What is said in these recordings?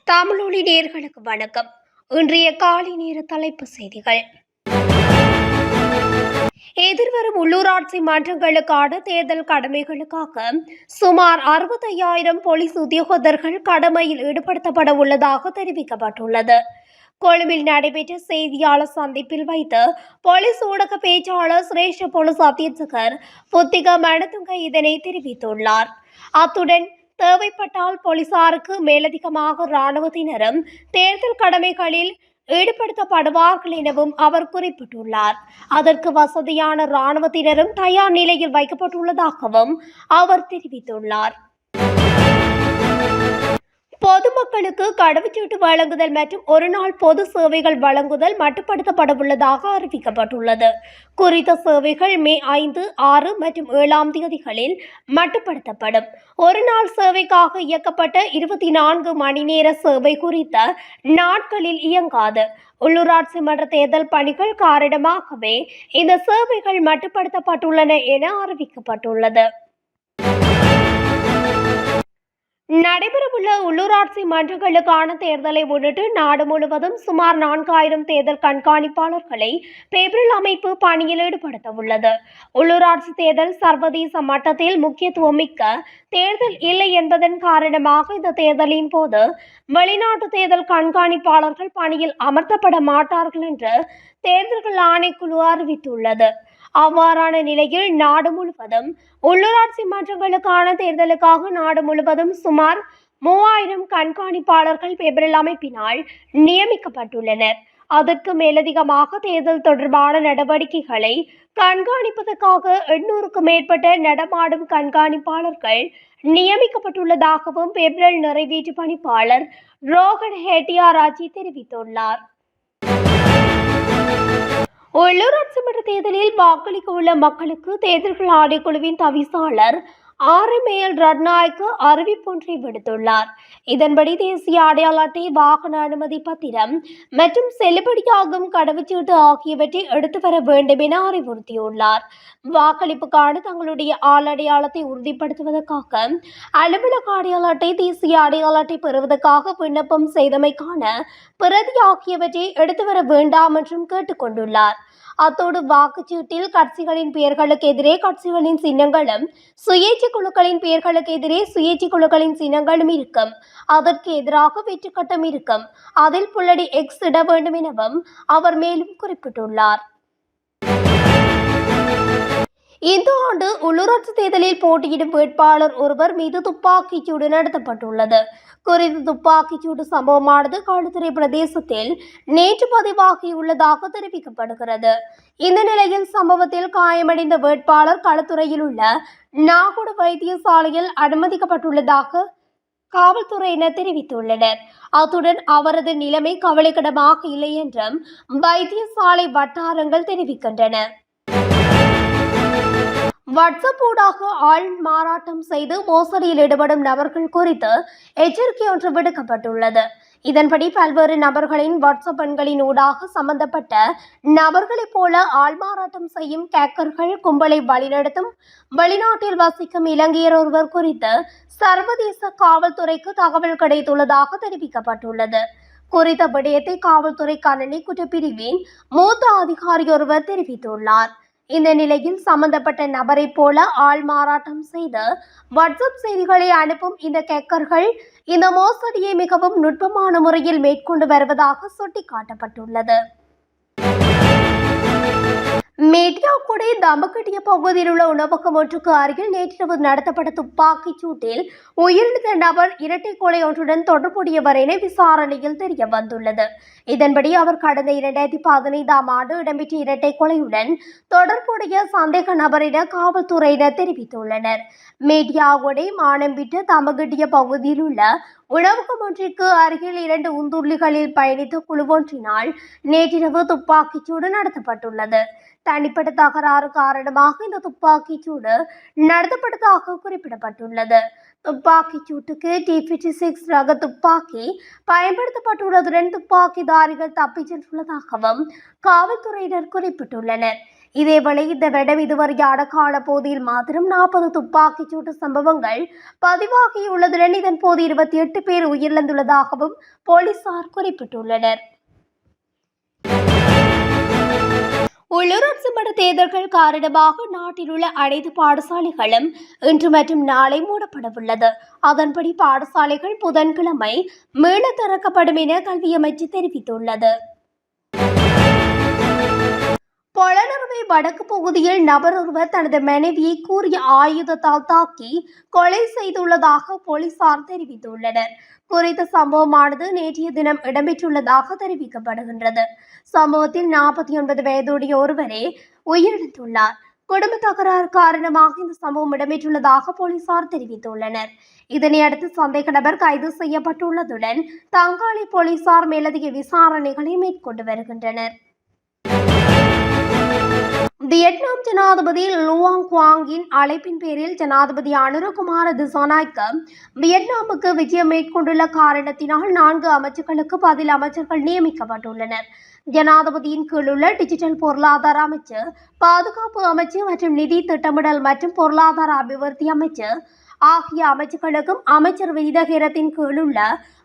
தமிழொலி நேயர்களுக்கு வணக்கம். இன்றைய காலை நேர தலைப்பு செய்திகள். எதிர்வரும் உள்ளூராட்சி மன்றங்களுக்கான தேர்தல் கடமைகளுக்காக சுமார் 65,000 போலீஸ் உத்தியோகத்தர்கள் கடமையில் ஈடுபடுத்தப்பட உள்ளதாக தெரிவிக்கப்பட்டுள்ளது. கொழும்பில் நடைபெற்ற செய்தியாளர் சந்திப்பில் வைத்து போலீஸ் ஊடக பேச்சாளர் சிரேஷ்ட போலீஸ் அத்தியட்சகர் புத்திக மனதுங்க இதனை தெரிவித்துள்ளார். அத்துடன் தேவைப்பட்டால் போலீசாருக்கு மேலதிகமாக இராணுவத்தினரும் தேர்தல் கடமைகளில் ஈடுபடுத்தப்படுவார்கள் எனவும் அவர் குறிப்பிட்டுள்ளார். அதற்கு வசதியான இராணுவத்தினரும் தயார் நிலையில் வைக்கப்பட்டுள்ளதாகவும் அவர் தெரிவித்துள்ளார். பொதுமக்களுக்கு கடவுச்சீட்டு வழங்குதல் மற்றும் ஒருநாள் பொது சேவைகள் வழங்குதல் மட்டுப்படுத்தப்படவுள்ளதாக அறிவிக்கப்பட்டுள்ளது. குறித்த சேவைகள் மே 5, 6 மற்றும் 7 தேதிகளில் மட்டுப்படுத்தப்படும். ஒருநாள் சேவைக்காக இயக்கப்பட்ட 24 மணி நேர சேவை குறித்த நாட்களில் இயங்காது. உள்ளூராட்சி மன்ற தேர்தல் பணிகள் காரணமாகவே இந்த சேவைகள் மட்டுப்படுத்தப்பட்டுள்ளன என அறிவிக்கப்பட்டுள்ளது. நடைபெறவுள்ள உள்ளூராட்சி மன்றங்களுக்கான தேர்தலை முன்னிட்டு நாடு முழுவதும் சுமார் 4,000 தேர்தல் கண்காணிப்பாளர்களை பேப்ரில் அமைப்பு பணியில் ஈடுபடுத்த உள்ளது. உள்ளூராட்சி தேர்தல் சர்வதேச மட்டத்தில் முக்கியத்துவம் மிக்க தேர்தல் இல்லை என்பதன் காரணமாக இந்த தேர்தலின் போது வெளிநாட்டு தேர்தல் கண்காணிப்பாளர்கள் பணியில் அமர்த்தப்பட மாட்டார்கள் என்று தேர்தல்கள் ஆணைக்குழு அறிவித்துள்ளது. அவ்வாறான நிலையில் நாடு முழுவதும் உள்ளூராட்சி மன்றங்களுக்கான தேர்தலுக்காக நாடு முழுவதும் சுமார் 3,000 கண்காணிப்பாளர்கள் பேப்ரில் அமைப்பினால் நியமிக்கப்பட்டுள்ளனர். அதற்கு மேலதிகமாக தேர்தல் தொடர்பான நடவடிக்கைகளை கண்காணிப்பதற்காக 800க்கும் மேற்பட்ட நடமாடும் கண்காணிப்பாளர்கள் நியமிக்கப்பட்டுள்ளதாகவும் பேப்ரில் நிறைவேற்று பணிப்பாளர் ரோஹன் ஹெட்டியாராஜி தெரிவித்துள்ளார். உள்ளூராட்சி மன்ற தேர்தலில் வாக்களிக்க உள்ள மக்களுக்கு தேர்தல்கள் ஆணைக்குழுவின் தவிசாளர் RML ரட்நாயக்க அறிவிப்பொன்றை விடுத்துள்ளார். இதன்படி தேசிய அடையாள அட்டை, வாகன அனுமதி பத்திரம் மற்றும் செல்லுபடியாகும் கடவுச்சீட்டு ஆகியவற்றை எடுத்து வர வேண்டும் என அறிவுறுத்தியுள்ளார். வாக்களிப்புக்கான தங்களுடைய ஆள் அடையாளத்தை உறுதிப்படுத்துவதற்காக அலுவலக அடையாள அட்டை, தேசிய அடையாள அட்டை பெறுவதற்காக விண்ணப்பம் செய்தமைக்கான பிரதி ஆகியவற்றை எடுத்து வர வேண்டாம் என்றும் கேட்டுக்கொண்டுள்ளார். அத்தோடு வாக்குச்சீட்டில் கட்சிகளின் பெயர்களுக்கு எதிரே கட்சிகளின் சின்னங்களும், சுயேட்சை குழுக்களின் பெயர்களுக்கு எதிரே சுயேட்சை குழுக்களின் சின்னங்களும் இருக்கும். அதற்கு எதிராக வெற்றுக்கட்டம் இருக்கும். அதில் புள்ளடி X இட வேண்டும் எனவும் அவர் மேலும் குறிப்பிட்டுள்ளார். இந்த ஆண்டு உள்ளூராட்சி தேர்தலில் போட்டியிடும் வேட்பாளர் ஒருவர் மீது துப்பாக்கிச்சூடு நடத்தப்பட்டுள்ளது. குறித்த துப்பாக்கிச்சூடு சம்பவமானது களுத்துறை பிரதேசத்தில் நேற்று பதிவாகியுள்ளதாக தெரிவிக்கப்படுகிறது. இந்த நிலையில் சம்பவத்தில் காயமடைந்த வேட்பாளர் களுத்துறையில் உள்ள நாகோடு வைத்தியசாலையில் அனுமதிக்கப்பட்டுள்ளதாக காவல்துறையினர் தெரிவித்துள்ளனர். அத்துடன் அவரது நிலைமை கவலைக்கிடமாக இல்லை என்றும் வைத்தியசாலை வட்டாரங்கள் தெரிவிக்கின்றன. வாட்ஸ்அப் ஊடாக ஆள் மாறாட்டம் செய்து மோசடியில் ஈடுபடும் நபர்கள் குறித்து எச்சரிக்கை ஒன்று விடுக்கப்பட்டுள்ளது. இதன்படி பல்வேறு நபர்களின் வாட்ஸ்அப் எண்களின் ஊடாக சம்பந்தப்பட்ட நபர்களைப் போல ஆள்மாறாட்டம் செய்யும் கேக்கர்கள் கும்பலை வழிநடத்தும் வெளிநாட்டில் வசிக்கும் இலங்கையர் ஒருவர் குறித்து சர்வதேச காவல்துறைக்கு தகவல் கிடைத்துள்ளதாக தெரிவிக்கப்பட்டுள்ளது. குறித்த விடயத்தை காவல்துறை கணனி குற்றப்பிரிவின் மூத்த அதிகாரி ஒருவர் தெரிவித்துள்ளார். இந்த நிலையில் சம்பந்தப்பட்ட நபரை போல ஆள் மாறாட்டம் செய்து வாட்ஸ்அப் செய்திகளை அனுப்பும் இந்த கேக்கர்கள் இந்த மோசடியை மிகவும் நுட்பமான முறையில் மேற்கொண்டு வருவதாக சுட்டிக்காட்டப்பட்டுள்ளது. மேட்டியாக்குடி தம்பக்கட்டிய பகுதியில் உள்ள உணவகம் ஒன்றுக்கு அருகில் நேற்றிரவு நடத்தப்பட்ட துப்பாக்கிச் சூட்டில் உயிரிழந்த நபர் இரட்டை கொலை ஒன்றுடன் தொடர்புடையவர் என விசாரணையில் தெரிய வந்துள்ளது. இதன்படி அவர் கடந்த 2015 ஆண்டு இடம்பெற்ற இரட்டை கொலையுடன் தொடர்புடைய சந்தேக நபர் என காவல்துறையினர் தெரிவித்துள்ளனர். மேட்டியாகுடி மானம்பிட்ட தம்பக்கட்டிய பகுதியில் உள்ள உணவகம் ஒன்றிற்கு அருகில் 2 உந்துருளிகளில் பயணித்த குழு ஒன்றினால் நேற்றிரவு துப்பாக்கிச்சூடு நடத்தப்பட்டுள்ளது. தனிப்பட்ட தகராறு காரணமாக இந்த துப்பாக்கிச்சூடு நடத்தப்பட்டதாக குறிப்பிடப்பட்டுள்ளது. துப்பாக்கிச் சூட்டுக்கு T56 ரக துப்பாக்கி பயன்படுத்தப்பட்டுள்ளதுடன் துப்பாக்கிதாரிகள் தப்பிச் சென்றுள்ளதாகவும் காவல்துறையினர் குறிப்பிட்டுள்ளனர். இதேவேளை இந்த வருடம் இதுவரையான காலப்பகுதியில் மாத்திரம் 40 துப்பாக்கிச் சூட்டு சம்பவங்கள் பதிவாகியுள்ளதுடன் இதன் போது 28 பேர் உயிரிழந்துள்ளதாகவும் போலீசார் குறிப்பிட்டுள்ளனர். உள்ளூராட்சி மன்ற தேர்தல்கள் காரணமாக நாட்டில் உள்ள அனைத்து பாடசாலைகளும் இன்று மற்றும் நாளை மூடப்படவுள்ளது. அதன்படி பாடசாலைகள் புதன்கிழமை மீள திறக்கப்படும் என கல்வி அமைச்சு தெரிவித்துள்ளது. பொலனறுவை வடக்கு பகுதியில் நபர் ஒருவர் தனது மனைவியை கூறிய ஆயுதத்தால் தாக்கி கொலை செய்துள்ளதாக போலீசார் தெரிவித்துள்ளனர். குறித்த சம்பவமானது நேற்றைய தினம் இடம்பெற்றுள்ளதாக தெரிவிக்கப்படுகின்றது. சம்பவத்தில் 49 வயதுடைய ஒருவரே உயிரிழந்துள்ளார். குடும்ப தகராறு காரணமாக இந்த சம்பவம் இடம்பெற்றுள்ளதாக போலீசார் தெரிவித்துள்ளனர். இதனையடுத்து சந்தேக நபர் கைது செய்யப்பட்டுள்ளதுடன் தங்காளி போலீசார் மேலதிக விசாரணைகளை மேற்கொண்டு வருகின்றனர். வியட்நாம் ஜனாதிபதி லுவாங் குவாங்கின் அழைப்பின் பேரில் ஜனாதிபதி அனுரகுமார திசாநாயக்க வியட்நாமுக்கு விஜயம் மேற்கொண்டுள்ள காரணத்தினால் 4 அமைச்சுக்களுக்கு பதில் அமைச்சர்கள் நியமிக்கப்பட்டுள்ளனர். ஜனாதிபதியின் கீழுள்ள டிஜிட்டல் பொருளாதார அமைச்சு, பாதுகாப்பு அமைச்சு மற்றும் நிதி திட்டமிடல் மற்றும் பொருளாதார அபிவிருத்தி அமைச்சு ஆகிய அமைச்சுக்களுக்கும் அமைச்சர் விகிதகரத்தின் கீழுள்ள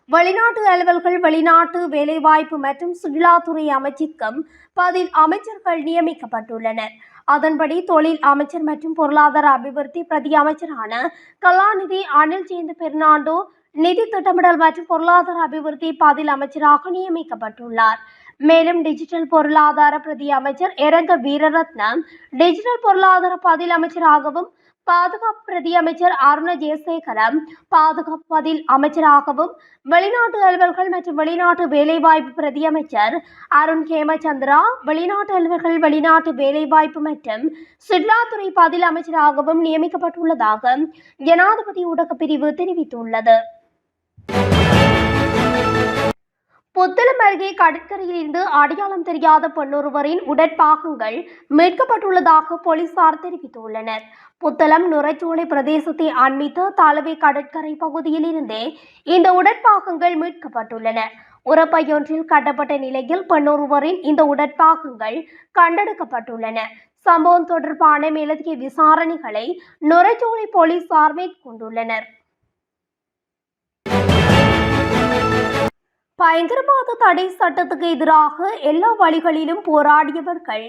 வெளிநாட்டு அலுவல்கள், வெளிநாட்டு வேலைவாய்ப்பு மற்றும் சுற்றுலாத்துறை அமைச்சிற்கும் பதில் அமைச்சர்கள் நியமிக்கப்பட்டுள்ளனர். அதன்படி தொழில் அமைச்சர் மற்றும் பொருளாதார அபிவிருத்தி பிரதி அமைச்சரான கலாநிதி அனில் ஜெயந்த பெர்னாண்டோ நிதி திட்டமிடல் மற்றும் பொருளாதார அபிவிருத்தி பதில் அமைச்சராக நியமிக்கப்பட்டுள்ளார். மேலும் டிஜிட்டல் பொருளாதார பிரதி அமைச்சர் எரங்க வீரரத்னம் டிஜிட்டல் பொருளாதார பதில் அமைச்சராகவும், பாதுகாப்பு பிரதி அமைச்சர் அருண ஜெயசேகரம் பாதுகாப்பு பதில் அமைச்சராகவும், வெளிநாட்டு அலுவல்கள் மற்றும் வெளிநாட்டு வேலைவாய்ப்பு பிரதி அமைச்சர் அருண் ஹேமச்சந்திரா வெளிநாட்டு அலுவல்கள், வெளிநாட்டு வேலைவாய்ப்பு மற்றும் சுற்றுலாத்துறை பதில் அமைச்சராகவும் நியமிக்கப்பட்டுள்ளதாக ஜனாதிபதி ஊடக பிரிவு தெரிவித்துள்ளது. புத்தளம் அருகே கடற்கரையில் இருந்து அடையாளம் தெரியாத பெண்ணொருவரின் உடற்பாகங்கள் மீட்கப்பட்டுள்ளதாக போலீசார் தெரிவித்துள்ளனர். புத்தளம் நுரைச்சோலை பிரதேசத்தை அண்மித்த தளவை கடற்கரை பகுதியில் இருந்தே இந்த உடற்பாகங்கள் மீட்கப்பட்டுள்ளன. உரப்பையொன்றில் கட்டப்பட்ட நிலையில் பெண்ணொருவரின் இந்த உடற்பாகங்கள் கண்டெடுக்கப்பட்டுள்ளன. சம்பவம் தொடர்பான மேலதிக விசாரணைகளை நுரைச்சோலை போலீசார் மேற்கொண்டுள்ளனர். பயங்கரவாத தடை சட்டத்துக்கு எதிராக எல்லா வழிகளிலும் போராடியவர்கள்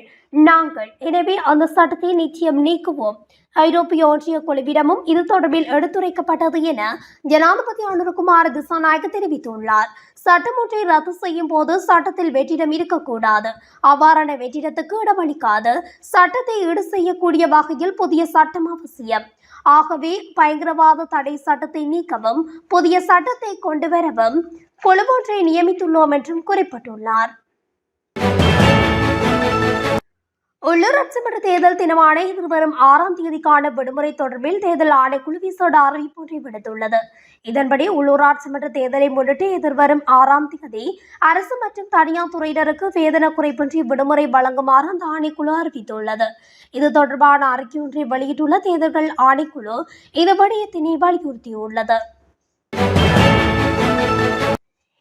நாங்கள். எனவே அந்த சட்டத்தை நிச்சயம் நீக்குவோம். ஐரோப்பிய ஒன்றிய குழுவிடமும் இது தொடர்பில் எடுத்துரைக்கப்பட்டது என ஜனாதிபதி அனுரகுமார திசாநாயக்க தெரிவித்துள்ளார். சட்டம் ஒன்றை ரத்து செய்யும் போது சட்டத்தில் வெற்றிடம் இருக்கக்கூடாது. அவ்வாறான வெற்றிடத்துக்கு இடமளிக்காது சட்டத்தை ஈடு செய்யக்கூடிய வகையில் புதிய சட்டம் அவசியம். ஆகவே பயங்கரவாத தடை சட்டத்தை நீக்கவும் புதிய சட்டத்தை கொண்டு வரவும் குழு ஒன்றை நியமித்துள்ளோம் என்றும் குறிப்பிட்டுள்ளார். உள்ளூராட்சி மன்ற தேர்தல் தினமான எதிர்வரும் 6ஆம் தேதிக்கான விடுமுறை தொடர்பில் தேர்தல் ஆணைக்குழு விசேட அறிவிப்பு ஒன்றை விடுத்துள்ளது. இதன்படி உள்ளூராட்சி மன்ற தேர்தலை முன்னிட்டு எதிர்வரும் 6ஆம் தேதி அரசு மற்றும் தனியார் துறையினருக்கு வேதன குறைப்பின்றி விடுமுறை வழங்குமாறு அந்த ஆணைக்குழு அறிவித்துள்ளது. இது தொடர்பான அறிக்கை ஒன்றை வெளியிட்டுள்ள தேர்தல்கள் ஆணைக்குழு இந்த விடயத்தினை வலியுறுத்தியுள்ளது.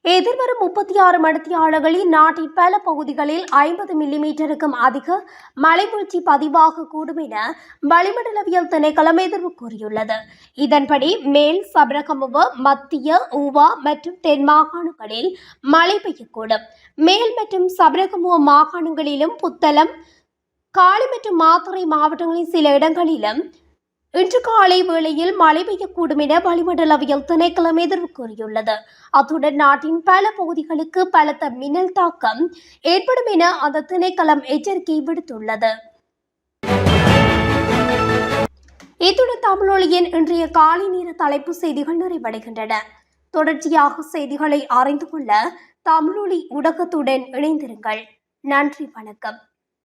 எதிர்வரும் 36 மணித்தியாலர்களில் நாட்டின் பல பகுதிகளில் 50 மில்லிமீட்டருக்கும் அதிக மழைவீழ்ச்சி பதிவாகக்கூடும் என வளிமண்டலவியல் திணைக்களம் எதிர்வு கூறியுள்ளது. இதன்படி மேல் சபரகமுவ, மத்திய, ஊவா மற்றும் தென் மாகாணங்களில் மழை பெய்யக்கூடும். மேல் மற்றும் சபரகமுவ மாகாணங்களிலும் புத்தளம், காலி மற்றும் மாத்தறை மாவட்டங்களின் சில இடங்களிலும் இன்று காலை வேளையில் மழை பெய்யக்கூடும் என வளிமண்டலவியல் திணைக்களம் எதிர்வு கூறியுள்ளது. அத்துடன் நாட்டின் பல பகுதிகளுக்கு பலத்த மின்னல் தாக்கம் ஏற்படும் என அந்த திணைக்களம் எச்சரிக்கை விடுத்துள்ளது. இத்துடன் தமிழொலியின் இன்றைய காலை நேர தலைப்பு செய்திகள் நிறைவடைகின்றன. தொடர்ச்சியாக செய்திகளை அறிந்து கொள்ள தமிழொலி ஊடகத்துடன் இணைந்திருங்கள். நன்றி, வணக்கம்.